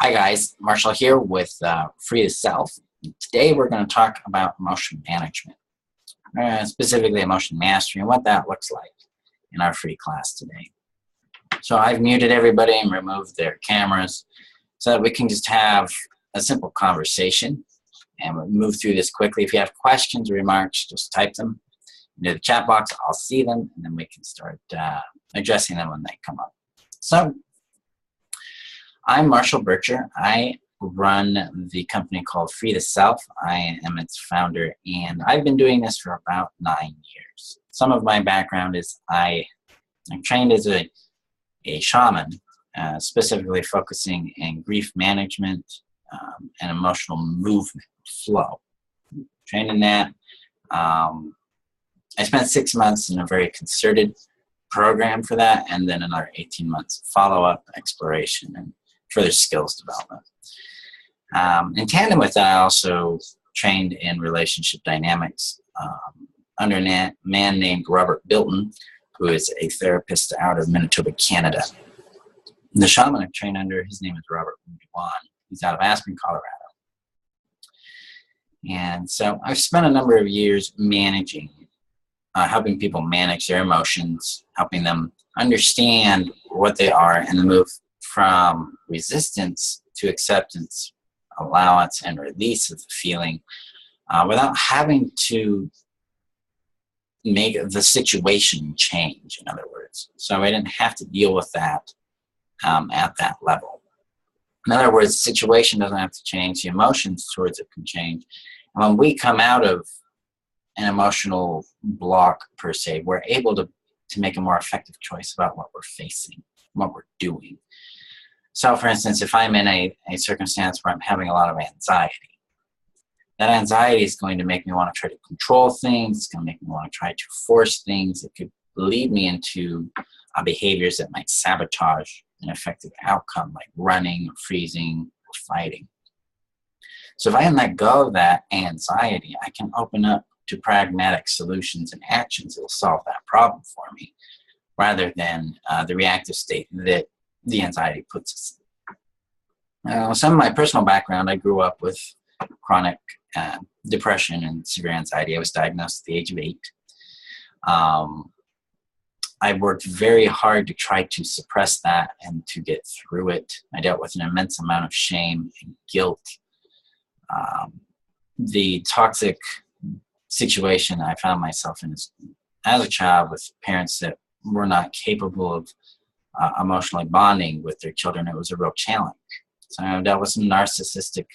Hi guys, Marshall here with Free the Self. Today we're going to talk about emotion management, specifically emotion mastery and what that looks like in our free class today. So I've muted everybody and removed their cameras so that we can just have a simple conversation and we'll move through this quickly. If you have questions or remarks, just type them into the chat box. I'll see them and then we can start addressing them when they come up. So I'm Marshall Bircher. I run the company called Free the Self. I am its founder, and I've been doing this for about 9 years. Some of my background is I'm trained as a shaman, specifically focusing in grief management and emotional movement flow. Trained in that. I spent 6 months in a very concerted program for that, and then another 18 months follow-up exploration and further skills development. In tandem with that, I also trained in relationship dynamics under a man named Robert Bilton, who is a therapist out of Manitoba, Canada. The shaman I've trained under, his name is Robert Duan. He's out of Aspen, Colorado. And so I've spent a number of years managing, helping people manage their emotions, helping them understand what they are and then move from resistance to acceptance, allowance, and release of the feeling without having to make the situation change, in other words. So I didn't have to deal with that at that level. In other words, the situation doesn't have to change. The emotions towards it can change. And when we come out of an emotional block, per se, we're able to make a more effective choice about what we're facing, what we're doing. So, for instance, if I'm in a circumstance where I'm having a lot of anxiety, that anxiety is going to make me want to try to control things. It's going to make me want to try to force things. It could lead me into behaviors that might sabotage an effective outcome, like running, or freezing, or fighting. So if I can let go of that anxiety, I can open up to pragmatic solutions and actions that will solve that problem for me, rather than the reactive state that the anxiety puts us in. Some of my personal background, I grew up with chronic depression and severe anxiety. I was diagnosed at the age of 8. I worked very hard to try to suppress that and to get through it. I dealt with an immense amount of shame and guilt. The toxic situation I found myself in as a child with parents that were not capable of emotionally bonding with their children, it was a real challenge. So I dealt with some narcissistic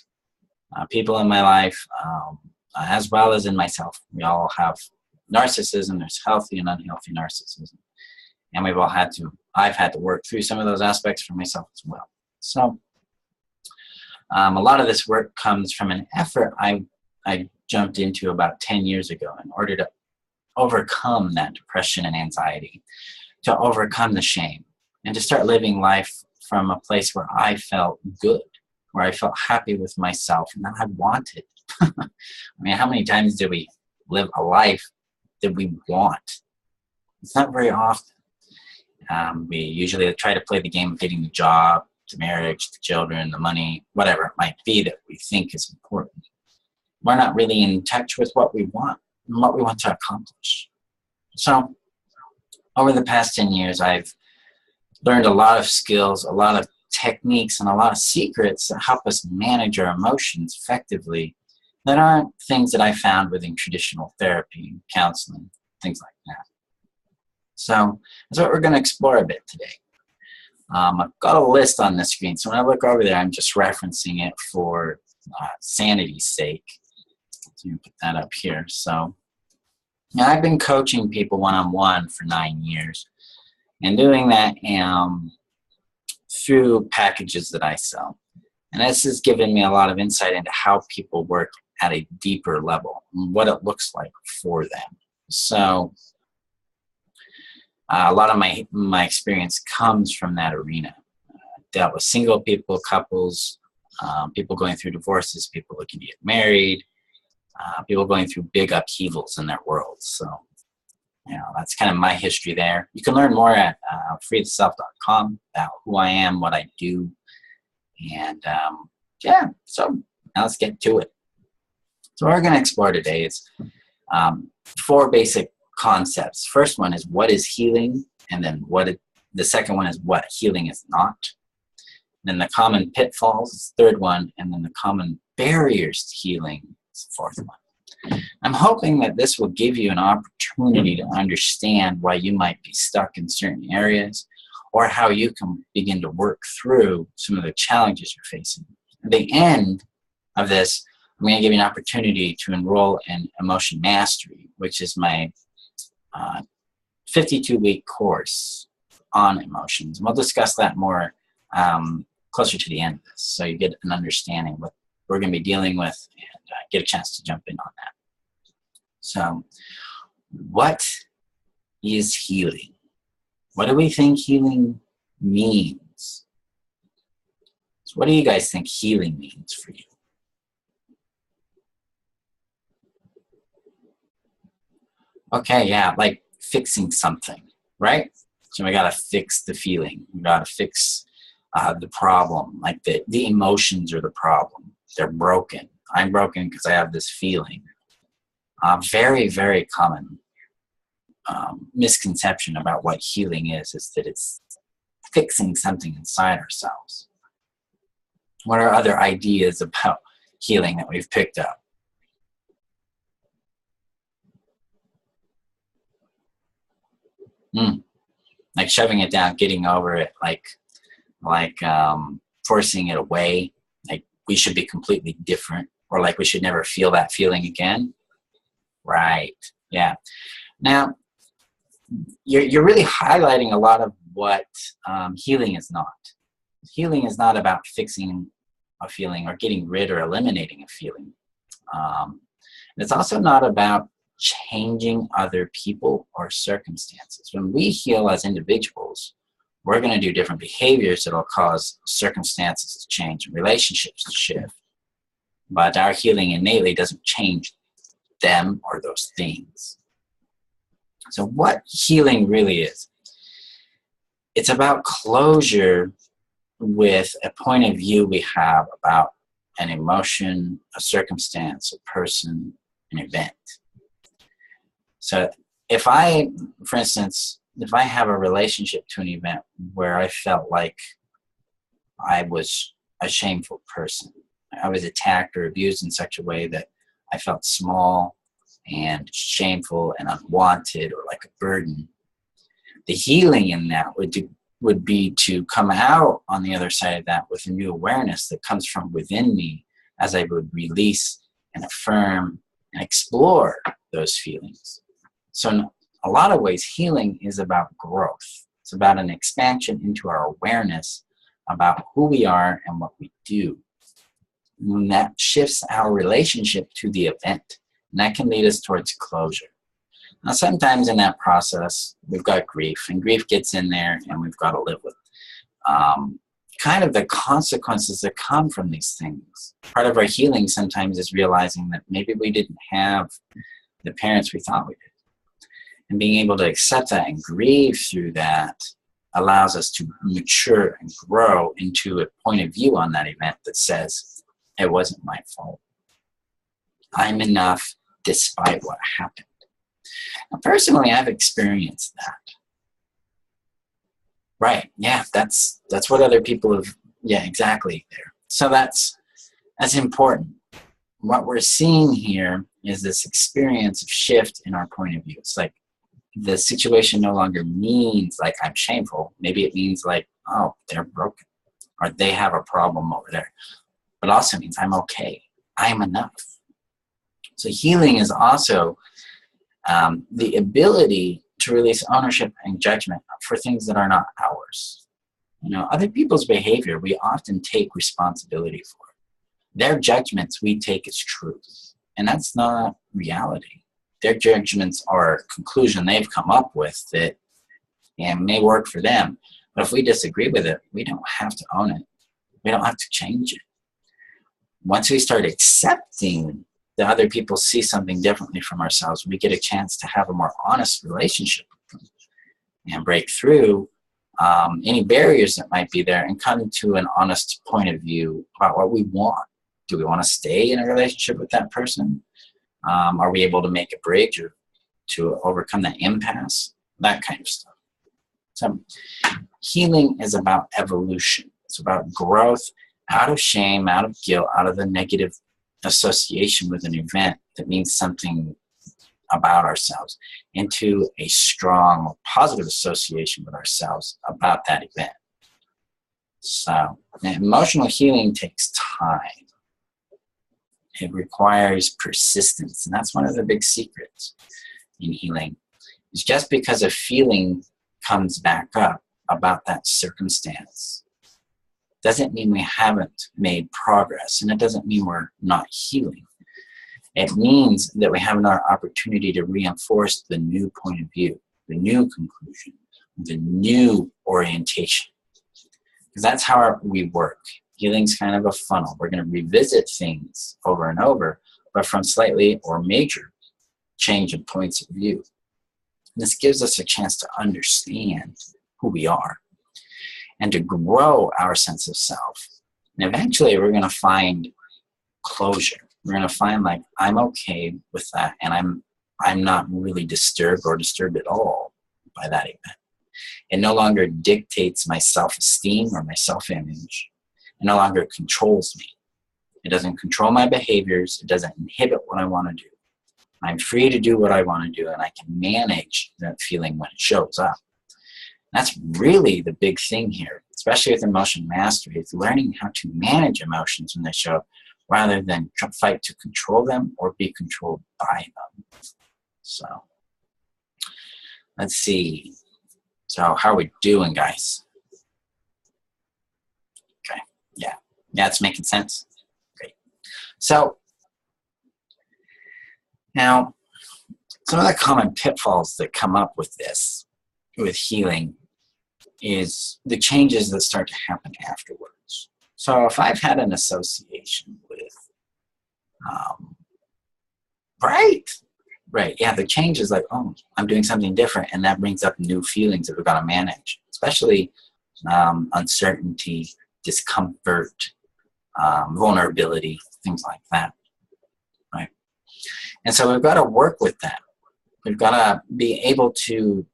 people in my life, as well as in myself. We all have narcissism. There's healthy and unhealthy narcissism. And I've had to work through some of those aspects for myself as well. So a lot of this work comes from an effort I jumped into about 10 years ago in order to overcome that depression and anxiety, to overcome the shame, and to start living life from a place where I felt good, where I felt happy with myself and that I wanted. I mean, how many times do we live a life that we want? It's not very often. We usually try to play the game of getting the job, the marriage, the children, the money, whatever it might be that we think is important. We're not really in touch with what we want and what we want to accomplish. So over the past 10 years, I've learned a lot of skills, a lot of techniques, and a lot of secrets that help us manage our emotions effectively that aren't things that I found within traditional therapy, counseling, things like that. So that's what we're going to explore a bit today. I've got a list on the screen, so when I look over there, I'm just referencing it for sanity's sake. So put that up here. So I've been coaching people one-on-one for 9 years, and doing that through packages that I sell. And this has given me a lot of insight into how people work at a deeper level and what it looks like for them. So a lot of my experience comes from that arena. Dealt with single people, couples, people going through divorces, people looking to get married, people going through big upheavals in their worlds. So, that's kind of my history there. You can learn more at freetheself.com about who I am, what I do, And yeah, so now let's get to it. So what we're going to explore today is 4 basic concepts. First one is what is healing, and then the second one is what healing is not. Then the common pitfalls is the third one, and then the common barriers to healing is the fourth one. I'm hoping that this will give you an opportunity to understand why you might be stuck in certain areas, or how you can begin to work through some of the challenges you're facing. At the end of this, I'm going to give you an opportunity to enroll in Emotion Mastery, which is my 52-week course on emotions. And we'll discuss that more closer to the end of this, so you get an understanding what we're going to be dealing with and get a chance to jump in on that. So, what is healing? What do we think healing means? So what do you guys think healing means for you? Okay, yeah, like fixing something, right? So we got to fix the feeling. We got to fix the problem. Like the emotions are the problem. They're broken. I'm broken because I have this feeling. Very, very common misconception about what healing is that it's fixing something inside ourselves. What are other ideas about healing that we've picked up? Like shoving it down, getting over it, like forcing it away, like we should be completely different, or like we should never feel that feeling again. Right. Yeah. Now, you're really highlighting a lot of what healing is not. Healing is not about fixing a feeling or getting rid or eliminating a feeling. It's also not about changing other people or circumstances. When we heal as individuals, we're going to do different behaviors that will cause circumstances to change and relationships to shift. But our healing innately doesn't change them or those things. So what healing really is, it's about closure with a point of view we have about an emotion, a circumstance, a person, an event. So if I, for instance, if I have a relationship to an event where I felt like I was a shameful person, I was attacked or abused in such a way that I felt small and shameful and unwanted or like a burden, the healing in that would be to come out on the other side of that with a new awareness that comes from within me as I would release and affirm and explore those feelings. So in a lot of ways, healing is about growth. It's about an expansion into our awareness about who we are and what we do. And that shifts our relationship to the event, and that can lead us towards closure. Now, sometimes in that process, we've got grief, and grief gets in there, and we've got to live with kind of the consequences that come from these things. Part of our healing sometimes is realizing that maybe we didn't have the parents we thought we did. And being able to accept that and grieve through that allows us to mature and grow into a point of view on that event that says, it wasn't my fault. I'm enough despite what happened. Now, personally, I've experienced that. Right, yeah, that's what other people have, yeah, exactly there. So that's important. What we're seeing here is this experience of shift in our point of view. It's like the situation no longer means like I'm shameful. Maybe it means like, oh, they're broken, or they have a problem over there. But also means I'm okay. I'm enough. So healing is also the ability to release ownership and judgment for things that are not ours. You know, other people's behavior, we often take responsibility for. Their judgments we take as truth, and that's not reality. Their judgments are a conclusion they've come up with that may work for them, but if we disagree with it, we don't have to own it. We don't have to change it. Once we start accepting that other people see something differently from ourselves, we get a chance to have a more honest relationship with them and break through any barriers that might be there, and come to an honest point of view about what we want. Do we want to stay in a relationship with that person? Are we able to make a bridge or to overcome that impasse? That kind of stuff. So healing is about evolution. It's about growth out of shame, out of guilt, out of the negative association with an event that means something about ourselves, into a strong, positive association with ourselves about that event. So emotional healing takes time. It requires persistence, and that's one of the big secrets in healing. It's just because a feeling comes back up about that circumstance doesn't mean we haven't made progress, and it doesn't mean we're not healing. It means that we have another opportunity to reinforce the new point of view, the new conclusion, the new orientation. Because that's how we work. Healing's kind of a funnel. We're going to revisit things over and over, but from slightly or major change in points of view. And this gives us a chance to understand who we are and to grow our sense of self. And eventually we're going to find closure. We're going to find, like, I'm okay with that, and I'm not really disturbed or disturbed at all by that event. It no longer dictates my self-esteem or my self-image. It no longer controls me. It doesn't control my behaviors. It doesn't inhibit what I want to do. I'm free to do what I want to do, and I can manage that feeling when it shows up. That's really the big thing here, especially with emotion mastery. It's learning how to manage emotions when they show up, rather than fight to control them or be controlled by them. So, let's see. So, how are we doing, guys? Okay, yeah, it's making sense. Great. So, now, some of the common pitfalls that come up with this, with healing, is the changes that start to happen afterwards. So if I've had an association with, right, yeah, the change is like, oh, I'm doing something different, and that brings up new feelings that we've got to manage, especially uncertainty, discomfort, vulnerability, things like that, right? And so we've got to work with that. We've got to be able to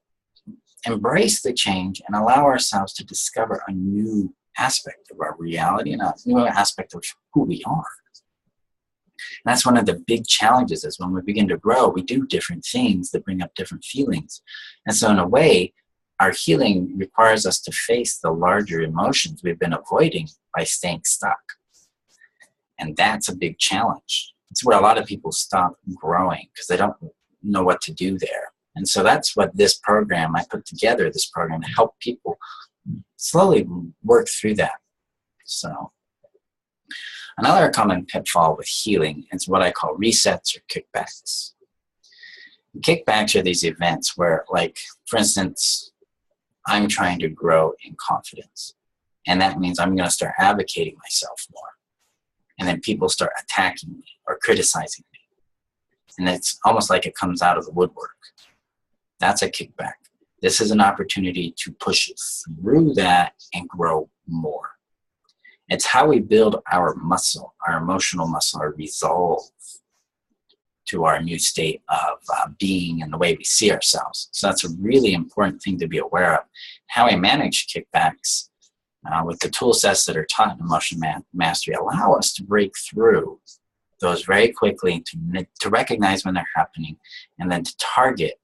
embrace the change and allow ourselves to discover a new aspect of our reality and a new aspect of who we are. And that's one of the big challenges, is when we begin to grow, we do different things that bring up different feelings. And so in a way, our healing requires us to face the larger emotions we've been avoiding by staying stuck. And that's a big challenge. It's where a lot of people stop growing because they don't know what to do there. And so that's what this program, I put together this program to help people slowly work through that. So another common pitfall with healing is what I call resets or kickbacks. Kickbacks are these events where, like, for instance, I'm trying to grow in confidence. And that means I'm going to start advocating myself more. And then people start attacking me or criticizing me. And it's almost like it comes out of the woodwork. That's a kickback. This is an opportunity to push through that and grow more. It's how we build our muscle, our emotional muscle, our resolve to our new state of being and the way we see ourselves. So that's a really important thing to be aware of. How we manage kickbacks with the tool sets that are taught in emotion mastery allow us to break through those very quickly, to recognize when they're happening, and then to target,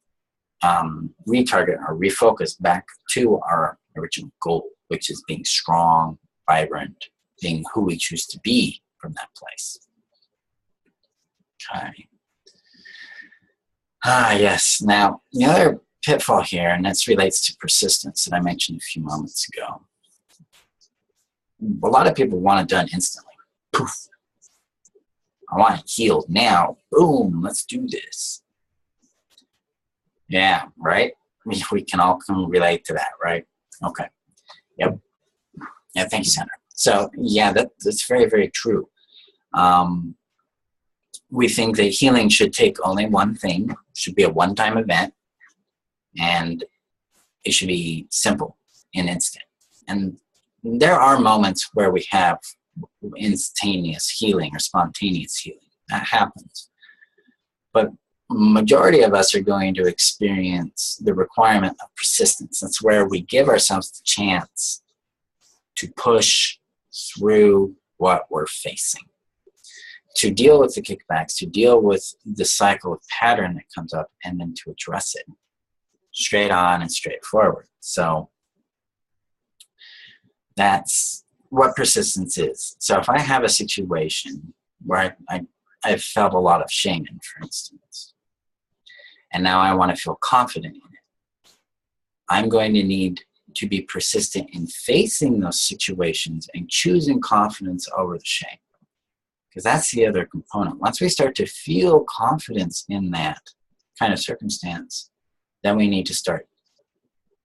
retarget, or refocus back to our original goal, which is being strong, vibrant, being who we choose to be from that place. Okay. Yes. Now, the other pitfall here, and this relates to persistence that I mentioned a few moments ago. A lot of people want it done instantly. Poof. I want it healed now. Boom. Let's do this. Yeah, right? We can all relate to that, right? Okay. Yep. Yeah, thank you, Sandra. So, yeah, that's very, very true. We think that healing should take only one thing, should be a one-time event, and it should be simple. an instant. And there are moments where we have instantaneous healing or spontaneous healing. That happens. But majority of us are going to experience the requirement of persistence. That's where we give ourselves the chance to push through what we're facing, to deal with the kickbacks, to deal with the cycle of pattern that comes up, and then to address it straight on and straight forward. So that's what persistence is. So if I have a situation where I've felt a lot of shame in, for instance, and now I want to feel confident in it, I'm going to need to be persistent in facing those situations and choosing confidence over the shame. Because that's the other component. Once we start to feel confidence in that kind of circumstance, then we need to start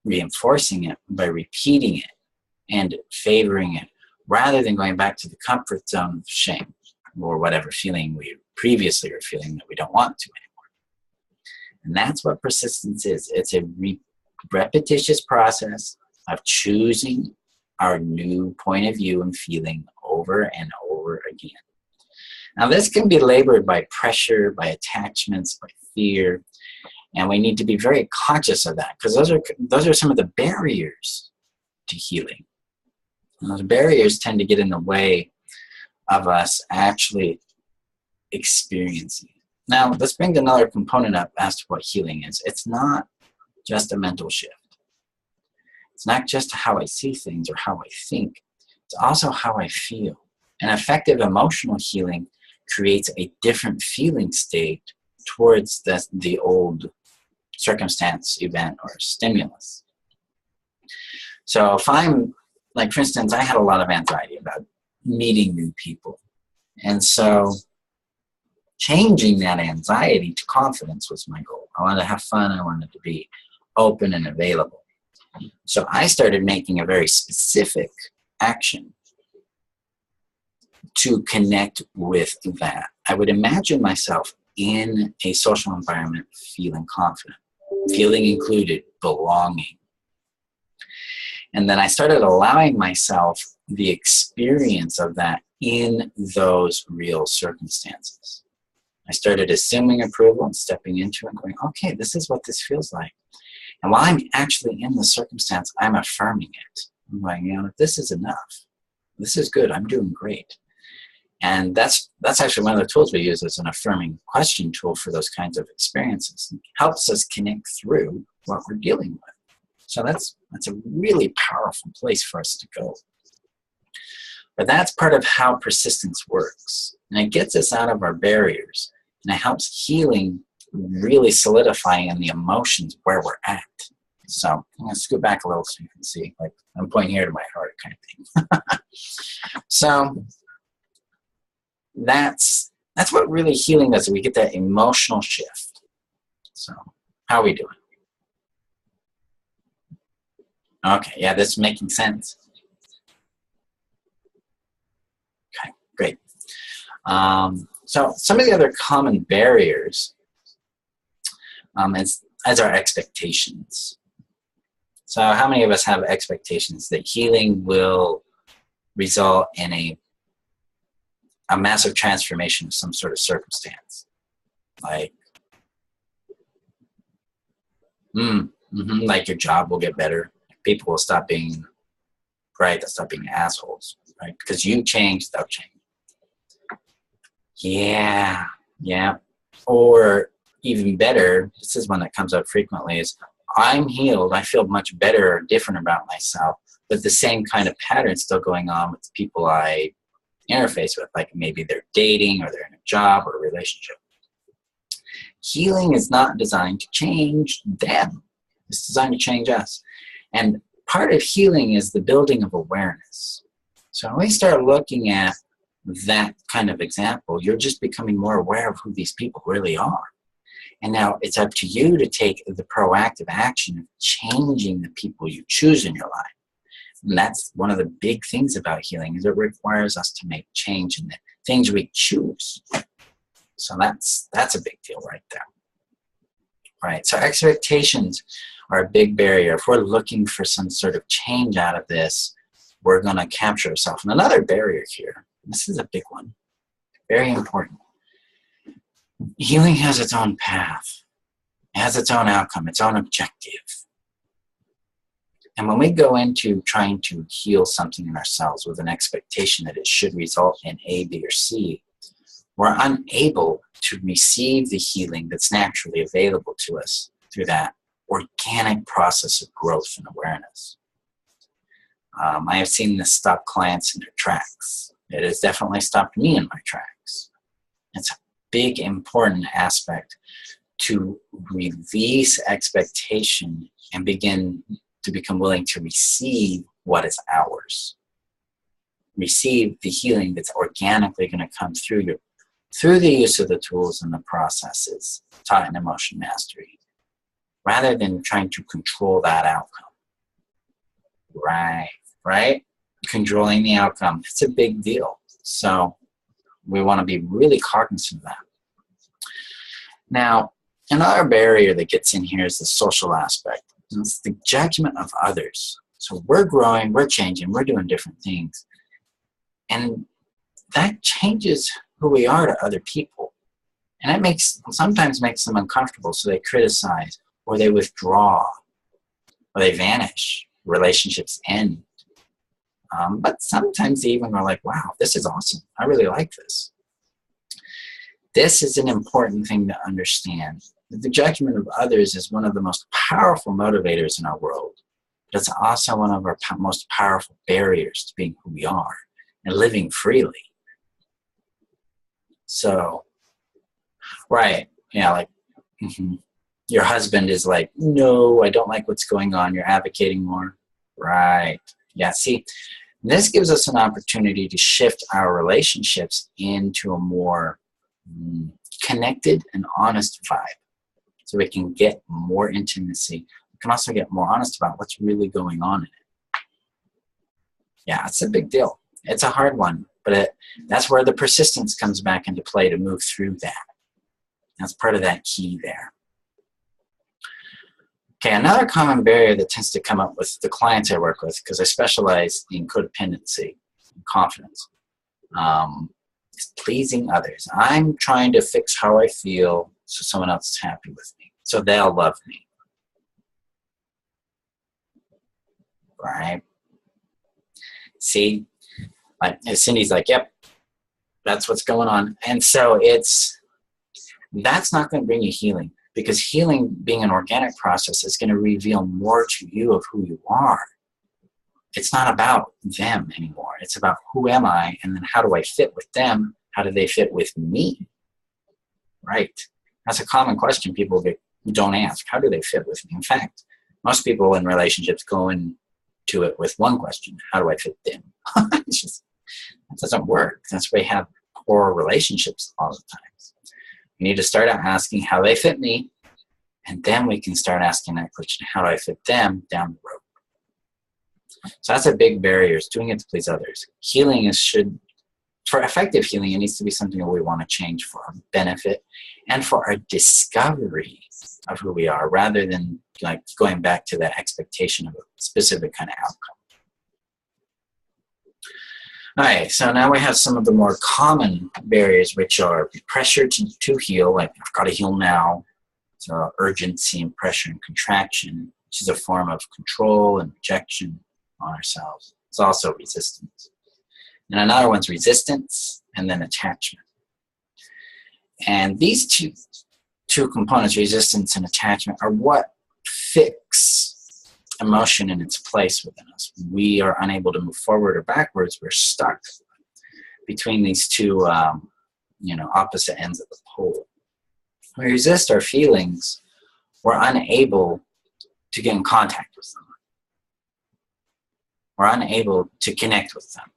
reinforcing it by repeating it and favoring it, rather than going back to the comfort zone of shame or whatever feeling we previously were feeling that we don't want to anymore. And that's what persistence is. It's a repetitious process of choosing our new point of view and feeling over and over again. Now, this can be labored by pressure, by attachments, by fear, and we need to be very conscious of that, because those are some of the barriers to healing. And those barriers tend to get in the way of us actually experiencing it. Now, let's bring another component up as to what healing is. It's not just a mental shift. It's not just how I see things or how I think. It's also how I feel. And effective emotional healing creates a different feeling state towards the old circumstance, event, or stimulus. So if I'm, like, for instance, I had a lot of anxiety about meeting new people. And so changing that anxiety to confidence was my goal. I wanted to have fun. I wanted to be open and available. So I started making a very specific action to connect with that. I would imagine myself in a social environment feeling confident, feeling included, belonging. And then I started allowing myself the experience of that in those real circumstances. I started assuming approval and stepping into it and going, okay, this is what this feels like. And while I'm actually in the circumstance, I'm affirming it. I'm going, this is enough. This is good. I'm doing great. And that's actually one of the tools we use as an affirming question tool for those kinds of experiences. It helps us connect through what we're dealing with. So that's a really powerful place for us to go. But that's part of how persistence works. And it gets us out of our barriers. And it helps healing really solidifying in the emotions where we're at. So I'm going to scoot back a little so you can see, like, I'm pointing here to my heart kind of thing. So that's what really healing does. We get that emotional shift. So how are we doing? Okay, yeah, this is making sense. Okay, great. So some of the other common barriers as our expectations. So how many of us have expectations that healing will result in a massive transformation of some sort of circumstance? Like, like your job will get better. People will stop being right, they'll stop being assholes, right? Because you changed, they'll change. Yeah. Or even better, this is one that comes up frequently, is I'm healed, I feel much better or different about myself, but the same kind of pattern still going on with the people I interface with, like maybe they're dating or they're in a job or a relationship. Healing is not designed to change them. It's designed to change us. And part of healing is the building of awareness. So when we start looking at that kind of example, you're just becoming more aware of who these people really are. And now it's up to you to take the proactive action of changing the people you choose in your life. And that's one of the big things about healing, is it requires us to make change in the things we choose. So that's a big deal right there. Right. So expectations, are a big barrier. If we're looking for some sort of change out of this, we're going to capture ourselves. And another barrier here, this is a big one, very important. Healing has its own path. It has its own outcome, its own objective. And when we go into trying to heal something in ourselves with an expectation that it should result in A, B, or C, we're unable to receive the healing that's naturally available to us through that organic process of growth and awareness. I have seen this stop clients in their tracks. It has definitely stopped me in my tracks. It's a big, important aspect to release expectation and begin to become willing to receive what is ours. Receive the healing that's organically going to come through you through the use of the tools and the processes taught in emotion mastery, rather than trying to control that outcome. Right? Controlling the outcome, it's a big deal. So we want to be really cognizant of that. Now, another barrier that gets in here is the social aspect. It's the judgment of others. So we're growing, we're changing, we're doing different things. And that changes who we are to other people. And it sometimes makes them uncomfortable, so they criticize, or they withdraw, or they vanish. Relationships end. But sometimes they even are like, wow, this is awesome. I really like this. This is an important thing to understand. The judgment of others is one of the most powerful motivators in our world. But it's also one of our most powerful barriers to being who we are and living freely. So, right, yeah, like, your husband is like, no, I don't like what's going on. You're advocating more. Right. Yeah, see, this gives us an opportunity to shift our relationships into a more connected and honest vibe. So we can get more intimacy. We can also get more honest about what's really going on in it. Yeah, it's a big deal. It's a hard one, but that's where the persistence comes back into play to move through that. That's part of that key there. Okay, another common barrier that tends to come up with the clients I work with, because I specialize in codependency and confidence, is pleasing others. I'm trying to fix how I feel so someone else is happy with me, so they'll love me. Right? See, like Cindy's like, yep, that's what's going on. And so that's not going to bring you healing, because healing, being an organic process, is going to reveal more to you of who you are. It's not about them anymore. It's about who am I, and then how do I fit with them? How do they fit with me? Right? That's a common question people don't ask. How do they fit with me? In fact, most people in relationships go into it with one question: how do I fit them? That doesn't work. That's why we have poor relationships all the time. We need to start out asking how they fit me, and then we can start asking that question: how do I fit them down the road? So that's a big barrier, is doing it to please others. Healing for effective healing, it needs to be something that we want to change for our benefit and for our discovery of who we are, rather than like going back to that expectation of a specific kind of outcome. All right, so now we have some of the more common barriers, which are pressure to heal, like I've got to heal now. So urgency and pressure and contraction, which is a form of control and rejection on ourselves. It's also resistance. And another one's resistance, and then attachment. And these two components, resistance and attachment, are what fix emotion in its place within us. We are unable to move forward or backwards. We're stuck between these two opposite ends of the pole. We resist our feelings. We're unable to get in contact with them. We're unable to connect with them.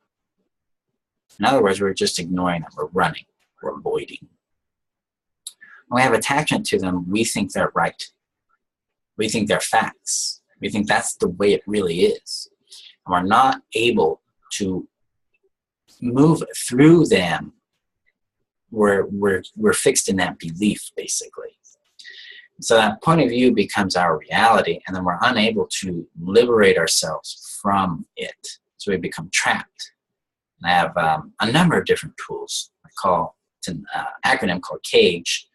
In other words, we're just ignoring them. We're running. We're avoiding. When we have attachment to them, we think they're right. We think they're facts. We think that's the way it really is. And we're not able to move through them. We're fixed in that belief, basically. So that point of view becomes our reality, and then we're unable to liberate ourselves from it. So we become trapped. And I have a number of different tools. It's an acronym called CAGE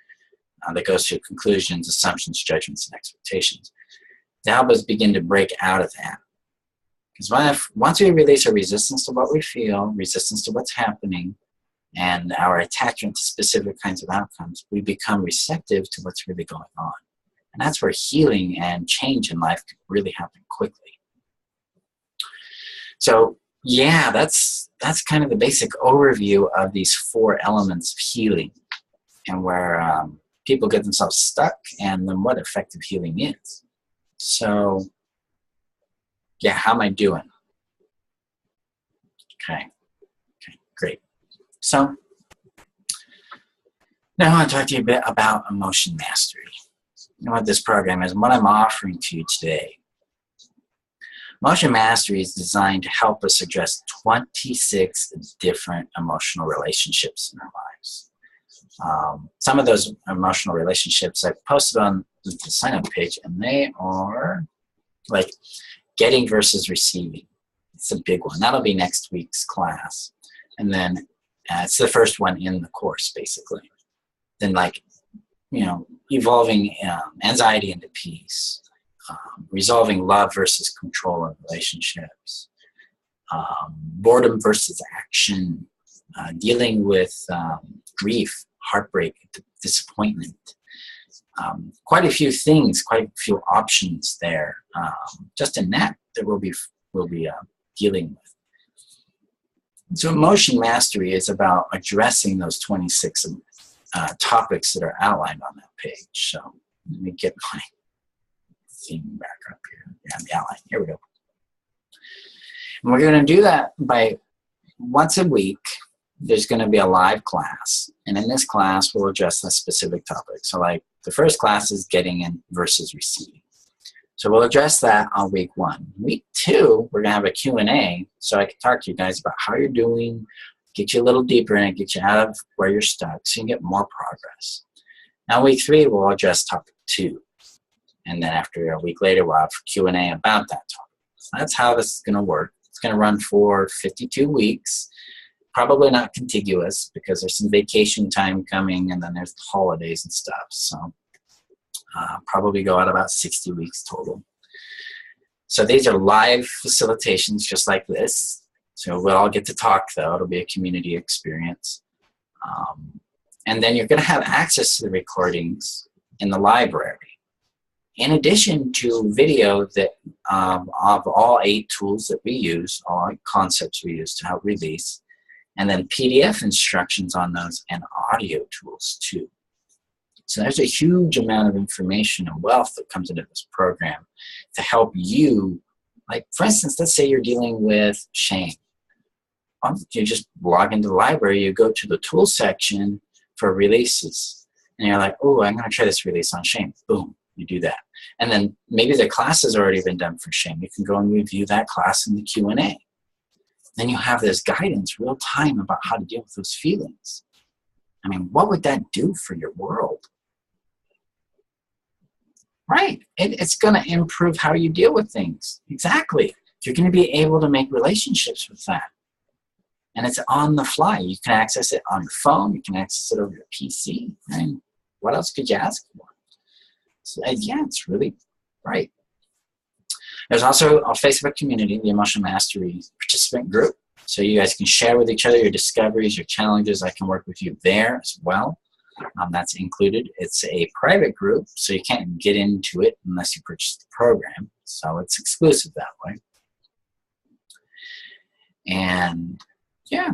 that goes through conclusions, assumptions, judgments, and expectations to help us begin to break out of that. Because once we release our resistance to what we feel, resistance to what's happening, and our attachment to specific kinds of outcomes, we become receptive to what's really going on. And that's where healing and change in life can really happen quickly. So yeah, that's kind of the basic overview of these 4 elements of healing, and where people get themselves stuck, and then what effective healing is. So yeah, how am I doing? Okay, great. So now I want to talk to you a bit about emotion mastery and what this program is and what I'm offering to you today. Emotion mastery is designed to help us address 26 different emotional relationships in our lives. Some of those emotional relationships I've posted on the sign-up page, and they are like getting versus receiving. It's a big one. That'll be next week's class. And then it's the first one in the course, basically. Then evolving anxiety into peace, resolving love versus control in relationships, boredom versus action, dealing with grief, heartbreak, disappointment. Quite a few things, quite a few options there. Just in that we'll be dealing with. So emotion mastery is about addressing those 26 topics that are outlined on that page. So let me get my theme back up here. Yeah, the outline. Here we go. And we're going to do that by once a week. There's going to be a live class. And in this class, we'll address a specific topic. So like the first class is getting in versus receiving. So we'll address that on week 1. Week 2, we're going to have a Q&A so I can talk to you guys about how you're doing, get you a little deeper in it, get you out of where you're stuck so you can get more progress. Now week 3, we'll address topic 2. And then after a week later, we'll have Q&A about that topic. So that's how this is going to work. It's going to run for 52 weeks. Probably not contiguous because there's some vacation time coming, and then there's the holidays and stuff. So probably go out about 60 weeks total. So these are live facilitations just like this. So we'll all get to talk, though. It'll be a community experience. And then you're going to have access to the recordings in the library. In addition to video that of all 8 tools that we use, all 8 concepts we use to help release, and then PDF instructions on those and audio tools too. So there's a huge amount of information and wealth that comes into this program to help you. Like, for instance, let's say you're dealing with shame. You just log into the library, you go to the tool section for releases, and you're like, oh, I'm going to try this release on shame. Boom, you do that. And then maybe the class has already been done for shame. You can go and review that class in the Q&A. Then you have this guidance real time about how to deal with those feelings. I mean, what would that do for your world? Right. It's going to improve how you deal with things. Exactly. You're going to be able to make relationships with that. And it's on the fly. You can access it on your phone. You can access it over your PC. I mean, what else could you ask for? So, yeah, it's really right. There's also a Facebook community, the Emotion Mastery participant group. So you guys can share with each other your discoveries, your challenges. I can work with you there as well. That's included. It's a private group, so you can't get into it unless you purchase the program. So it's exclusive that way. And yeah,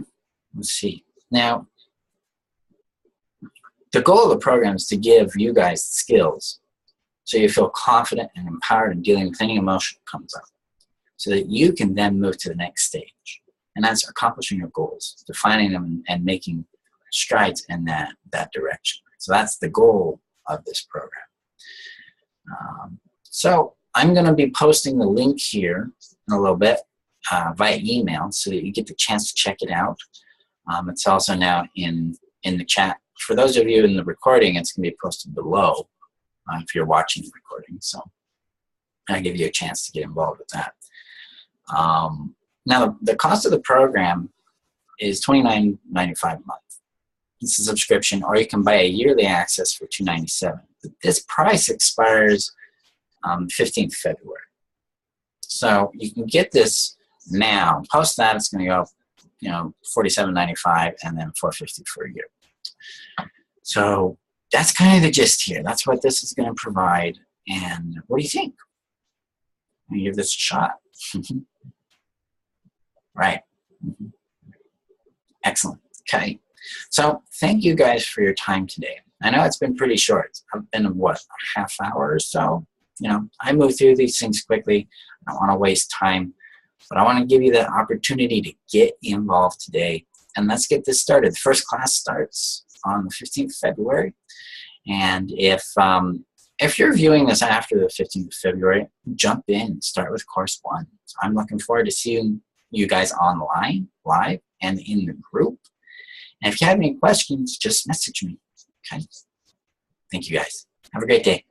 let's see. Now, the goal of the program is to give you guys skills so you feel confident and empowered in dealing with any emotion that comes up, so that you can then move to the next stage. And that's accomplishing your goals, defining them, and making strides in that direction. So that's the goal of this program. So I'm going to be posting the link here in a little bit via email so that you get the chance to check it out. It's also now in the chat. For those of you in the recording, it's going to be posted below. if you're watching the recording. So I give you a chance to get involved with that. Now, the cost of the program is $29.95 a month. It's a subscription, or you can buy a yearly access for $297. But this price expires 15th February. So you can get this now. Post that, it's going to go up, $47.95 and then $450 for a year. So that's kind of the gist here. That's what this is going to provide. And what do you think? I'm going to give this a shot. Right. Excellent. Okay. So thank you guys for your time today. I know it's been pretty short. I've been, what, a half hour or so? I move through these things quickly. I don't want to waste time. But I want to give you the opportunity to get involved today. And let's get this started. The first class starts on the 15th of February. And if you're viewing this after the 15th of February, jump in and start with course 1. So I'm looking forward to seeing you guys online, live, and in the group. And if you have any questions, just message me. Okay? Thank you guys. Have a great day.